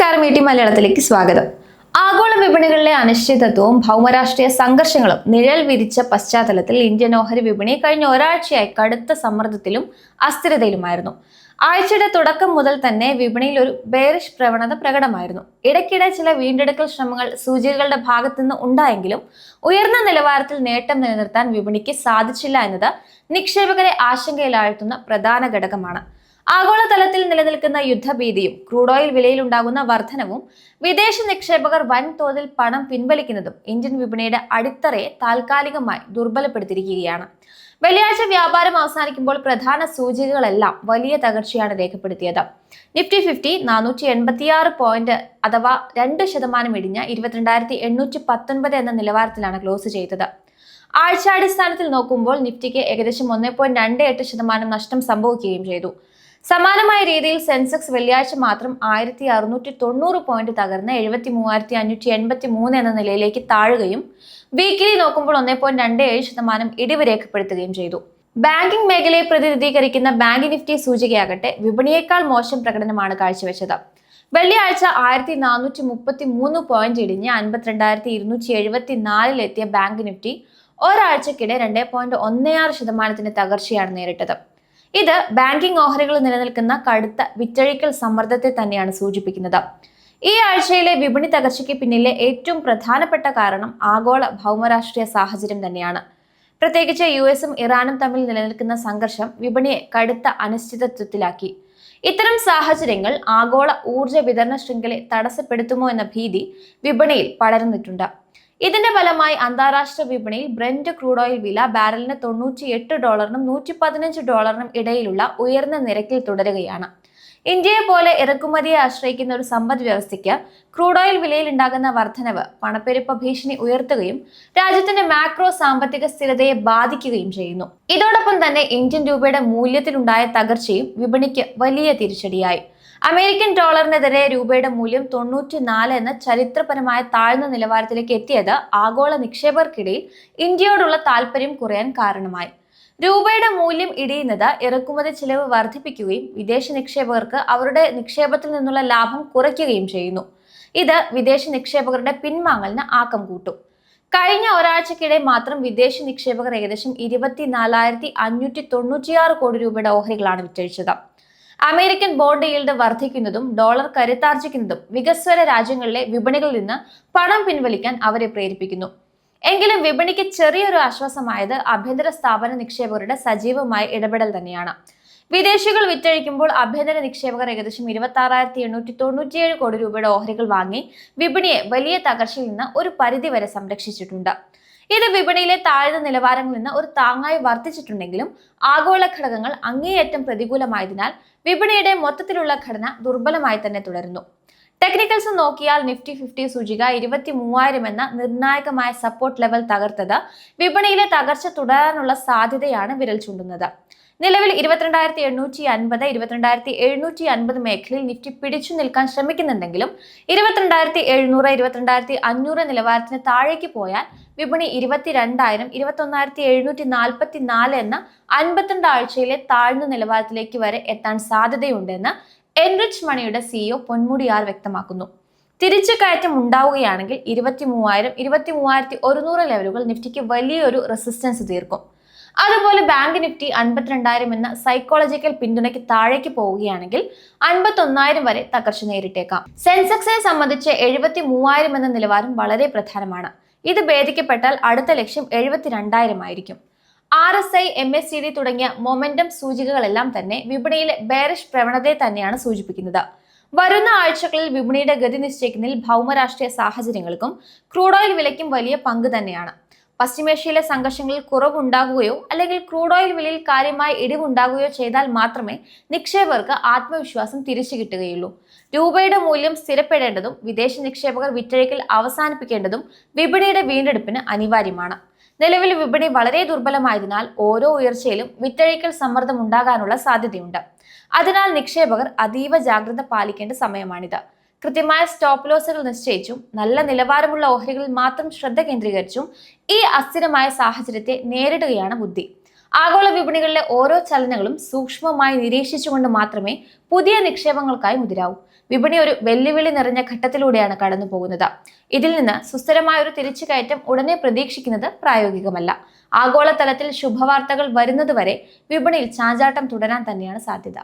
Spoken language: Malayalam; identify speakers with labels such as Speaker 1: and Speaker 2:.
Speaker 1: നമസ്കാരം, മലയാളത്തിലേക്ക് സ്വാഗതം. ആഗോള വിപണികളിലെ അനിശ്ചിതത്വവും ഭൗമരാഷ്ട്രീയ സംഘർഷങ്ങളും നിഴൽ വിരിച്ച പശ്ചാത്തലത്തിൽ ഇന്ത്യൻ ഓഹരി വിപണി കഴിഞ്ഞ ഒരാഴ്ചയായി കടുത്ത സമ്മർദ്ദത്തിലും അസ്ഥിരതയിലുമായിരുന്നു. ആഴ്ചയുടെ തുടക്കം മുതൽ തന്നെ വിപണിയിൽ ഒരു ബെയറിഷ് പ്രവണത പ്രകടമായിരുന്നു. ഇടയ്ക്കിടെ ചില വീണ്ടെടുക്കൽ ശ്രമങ്ങൾ സൂചികകളുടെ ഭാഗത്തുനിന്ന് ഉണ്ടായെങ്കിലും ഉയർന്ന നിലവാരത്തിൽ നേട്ടം നിലനിർത്താൻ വിപണിക്ക് സാധിച്ചില്ല എന്നത് നിക്ഷേപകരെ ആശങ്കയിലാഴ്ത്തുന്ന പ്രധാന ഘടകമാണ്. ആഗോളതലത്തിൽ നിലനിൽക്കുന്ന യുദ്ധഭീതിയും ക്രൂഡ് ഓയിൽ വിലയിൽ ഉണ്ടാകുന്ന വർധനവും വിദേശ നിക്ഷേപകർ വൻതോതിൽ പണം പിൻവലിക്കുന്നതും ഇന്ത്യൻ വിപണിയുടെ അടിത്തറയെ താൽക്കാലികമായി ദുർബലപ്പെടുത്തിയിരിക്കുകയാണ്. വെള്ളിയാഴ്ച വ്യാപാരം അവസാനിക്കുമ്പോൾ പ്രധാന സൂചികകളെല്ലാം വലിയ തകർച്ചയാണ് രേഖപ്പെടുത്തിയത്. നിഫ്റ്റി 50 486 പോയിന്റ് അഥവാ 2% ഇടിഞ്ഞ് 22,819 എന്ന നിലവാരത്തിലാണ് ക്ലോസ് ചെയ്തത്. ആഴ്ചാടിസ്ഥാനത്തിൽ നോക്കുമ്പോൾ നിഫ്റ്റിക്ക് ഏകദേശം 1.28% നഷ്ടം സംഭവിക്കുകയും ചെയ്തു. സമാനമായ രീതിയിൽ സെൻസെക്സ് വെള്ളിയാഴ്ച മാത്രം 1690 പോയിന്റ് തകർന്ന് 73,583 എന്ന നിലയിലേക്ക് താഴുകയും വീക്കിലി നോക്കുമ്പോൾ 1.27% ഇടിവ് രേഖപ്പെടുത്തുകയും ചെയ്തു. ബാങ്കിംഗ് മേഖലയെ പ്രതിനിധീകരിക്കുന്ന ബാങ്ക് നിഫ്റ്റി സൂചികയാകട്ടെ വിപണിയേക്കാൾ മോശം പ്രകടനമാണ് കാഴ്ചവെച്ചത്. വെള്ളിയാഴ്ച 1433 പോയിന്റ് ഇടിഞ്ഞ് 52,274 എത്തിയ ബാങ്ക് നിഫ്റ്റി ഒരാഴ്ചക്കിടെ 2.16% തകർച്ചയാണ് നേരിട്ടത്. ഇത് ബാങ്കിംഗ് ഓഹരികൾ നിലനിൽക്കുന്ന കടുത്ത വിറ്റഴിക്കൽ സമ്മർദ്ദത്തെ തന്നെയാണ് സൂചിപ്പിക്കുന്നത്. ഈ ആഴ്ചയിലെ വിപണി തകർച്ചയ്ക്ക് പിന്നിലെ ഏറ്റവും പ്രധാനപ്പെട്ട കാരണം ആഗോള ഭൗമരാഷ്ട്രീയ സാഹചര്യം തന്നെയാണ്. പ്രത്യേകിച്ച് US-ഉം ഇറാനും തമ്മിൽ നിലനിൽക്കുന്ന സംഘർഷം വിപണിയെ കടുത്ത അനിശ്ചിതത്വത്തിലാക്കി. ഇത്തരം സാഹചര്യങ്ങൾ ആഗോള ഊർജ്ജ വിതരണ ശൃംഖലയെ തടസ്സപ്പെടുത്തുമോ എന്ന ഭീതി വിപണിയിൽ പടർന്നിട്ടുണ്ട്. ഇതിന്റെ ഫലമായി അന്താരാഷ്ട്ര വിപണിയിൽ ബ്രെന്റ് ക്രൂഡ് ഓയിൽ വില ബാരലിന് $98 $115 ഇടയിലുള്ള ഉയർന്ന നിരക്കിൽ തുടരുകയാണ്. ഇന്ത്യയെ പോലെ ഇറക്കുമതിയെ ആശ്രയിക്കുന്ന ഒരു സമ്പദ് വ്യവസ്ഥയ്ക്ക് ക്രൂഡ് ഓയിൽ വിലയിൽ ഉണ്ടാകുന്ന വർധനവ് പണപ്പെരുപ്പ ഭീഷണി ഉയർത്തുകയും രാജ്യത്തിന്റെ മാക്രോ സാമ്പത്തിക സ്ഥിരതയെ ബാധിക്കുകയും ചെയ്യുന്നു. ഇതോടൊപ്പം തന്നെ ഇന്ത്യൻ രൂപയുടെ മൂല്യത്തിലുണ്ടായ തകർച്ചയും വിപണിക്ക് വലിയ തിരിച്ചടിയായി. അമേരിക്കൻ ഡോളറിനെതിരെ രൂപയുടെ മൂല്യം 94 എന്ന ചരിത്രപരമായ താഴ്ന്ന നിലവാരത്തിലേക്ക് എത്തിയത് ആഗോള നിക്ഷേപകർക്കിടയിൽ ഇന്ത്യയോടുള്ള താൽപര്യം കുറയാൻ കാരണമായി. രൂപയുടെ മൂല്യം ഇടിയുന്നത് ഇറക്കുമതി ചിലവ് വർദ്ധിപ്പിക്കുകയും വിദേശ നിക്ഷേപകർക്ക് അവരുടെ നിക്ഷേപത്തിൽ നിന്നുള്ള ലാഭം കുറയ്ക്കുകയും ചെയ്യുന്നു. ഇത് വിദേശ നിക്ഷേപകരുടെ പിൻവാങ്ങലിന് ആക്കം കൂട്ടും. കഴിഞ്ഞ ഒരാഴ്ചക്കിടെ മാത്രം വിദേശ നിക്ഷേപകർ ഏകദേശം 24,596 കോടി രൂപയുടെ ഓഹരികളാണ് വിറ്റഴിച്ചത്. അമേരിക്കൻ ബോണ്ട് ഈൽഡ് വർദ്ധിക്കുന്നതും ഡോളർ കരുത്താർജിക്കുന്നതും വികസ്വര രാജ്യങ്ങളിലെ വിപണികളിൽ നിന്ന് പണം പിൻവലിക്കാൻ അവരെ പ്രേരിപ്പിക്കുന്നു. എങ്കിലും വിപണിക്ക് ചെറിയൊരു ആശ്വാസമായത് ആഭ്യന്തര സ്ഥാപന നിക്ഷേപകരുടെ സജീവമായ ഇടപെടൽ തന്നെയാണ്. വിദേശികൾ വിറ്റഴിക്കുമ്പോൾ ആഭ്യന്തര നിക്ഷേപകർ ഏകദേശം 26,897 കോടി രൂപയുടെ ഓഹരികൾ വാങ്ങി വിപണിയെ വലിയ തകർച്ചയിൽ നിന്ന് ഒരു പരിധിവരെ സംരക്ഷിച്ചിട്ടുണ്ട്. ഇത് വിപണിയിലെ താഴ്ന്ന നിലവാരങ്ങളിൽ നിന്ന് ഒരു താങ്ങായി വർദ്ധിച്ചിട്ടുണ്ടെങ്കിലും ആഗോള ഘടകങ്ങൾ അങ്ങേയറ്റം പ്രതികൂലമായതിനാൽ വിപണിയുടെ മൊത്തത്തിലുള്ള ഘടന ദുർബലമായി തന്നെ തുടരുന്നു. ടെക്നിക്കൽസ് നോക്കിയാൽ നിഫ്റ്റി 50 സൂചിക 23,000 എന്ന നിർണായകമായ സപ്പോർട്ട് ലെവൽ തകർത്തത് വിപണിയിലെ തകർച്ച തുടരാനുള്ള സാധ്യതയാണ് വിരൽ ചൂണ്ടുന്നത്. നിലവിൽ 22,850 22,750 മേഖലയിൽ നിഫ്റ്റി പിടിച്ചു നിൽക്കാൻ ശ്രമിക്കുന്നുണ്ടെങ്കിലും 22,700 22,500 നിലവാരത്തിന് താഴേക്ക് പോയാൽ വിപണി 22,000 21,744 എന്ന 52 ആഴ്ചയിലെ താഴ്ന്ന നിലവാരത്തിലേക്ക് വരെ എത്താൻ സാധ്യതയുണ്ടെന്ന് എൻറിച്ച് മണിയുടെ CEO പൊന്മുടി ആർ വ്യക്തമാക്കുന്നു. തിരിച്ചു കയറ്റം ഉണ്ടാവുകയാണെങ്കിൽ 23,000 23,100 ലെവലുകൾ നിഫ്റ്റിക്ക് വലിയൊരു റെസിസ്റ്റൻസ് തീർക്കും. അതുപോലെ ബാങ്ക് നിഫ്റ്റി 52,000 എന്ന സൈക്കോളജിക്കൽ പിന്തുണയ്ക്ക് താഴേക്ക് പോവുകയാണെങ്കിൽ 51,000 വരെ തകർച്ച നേരിട്ടേക്കാം. സെൻസെക്സിനെ സംബന്ധിച്ച് 73,000 എന്ന നിലവാരം വളരെ പ്രധാനമാണ്. ഇത് ഭേദിക്കപ്പെട്ടാൽ അടുത്ത ലക്ഷ്യം 72,000 ആയിരിക്കും. RSI MACD തുടങ്ങിയ മൊമെന്റം സൂചികകളെല്ലാം തന്നെ വിപണിയിലെ ബെയറിഷ് പ്രവണതയെ തന്നെയാണ് സൂചിപ്പിക്കുന്നത്. വരുന്ന ആഴ്ചകളിൽ വിപണിയുടെ ഗതി നിശ്ചയിക്കുന്നതിൽ ഭൗമരാഷ്ട്രീയ സാഹചര്യങ്ങൾക്കും ക്രൂഡ് ഓയിൽ വിലയ്ക്കും വലിയ പങ്ക് തന്നെയാണ്. പശ്ചിമേഷ്യയിലെ സംഘർഷങ്ങളിൽ കുറവുണ്ടാകുകയോ അല്ലെങ്കിൽ ക്രൂഡ് ഓയിൽ വിലയിൽ കാര്യമായ ഇടിവുണ്ടാകുകയോ ചെയ്താൽ മാത്രമേ നിക്ഷേപകർക്ക് ആത്മവിശ്വാസം തിരിച്ചു കിട്ടുകയുള്ളൂ. രൂപയുടെ മൂല്യം സ്ഥിരപ്പെടേണ്ടതും വിദേശ നിക്ഷേപകർ വിറ്റഴിക്കൽ അവസാനിപ്പിക്കേണ്ടതും വിപണിയുടെ വീണ്ടെടുപ്പിന് അനിവാര്യമാണ്. നിലവിൽ വിപണി വളരെ ദുർബലമായതിനാൽ ഓരോ ഉയർച്ചയിലും വിറ്റഴിക്കൽ സമ്മർദ്ദം ഉണ്ടാകാനുള്ള സാധ്യതയുണ്ട്. അതിനാൽ നിക്ഷേപകർ അതീവ ജാഗ്രത പാലിക്കേണ്ട സമയമാണിത്. കൃത്യമായ സ്റ്റോപ്പ് ലോസുകൾ നിശ്ചയിച്ചും നല്ല നിലവാരമുള്ള ഓഹരികളിൽ മാത്രം ശ്രദ്ധ കേന്ദ്രീകരിച്ചും ഈ അസ്ഥിരമായ സാഹചര്യത്തെ നേരിടുകയാണ് ബുദ്ധി. ആഗോള വിപണികളിലെ ഓരോ ചലനങ്ങളും സൂക്ഷ്മമായി നിരീക്ഷിച്ചുകൊണ്ട് മാത്രമേ പുതിയ നിക്ഷേപങ്ങൾക്കായി മുതിരാവൂ. വിപണി ഒരു വെല്ലുവിളി നിറഞ്ഞ ഘട്ടത്തിലൂടെയാണ് കടന്നു പോകുന്നത്. ഇതിൽ നിന്ന് സുസ്ഥിരമായ ഒരു തിരിച്ചുകയറ്റം ഉടനെ പ്രതീക്ഷിക്കുന്നത് പ്രായോഗികമല്ല. ആഗോളതലത്തിൽ ശുഭവാർത്തകൾ വരുന്നതുവരെ വിപണിയിൽ ചാഞ്ചാട്ടം തുടരാൻ തന്നെയാണ് സാധ്യത.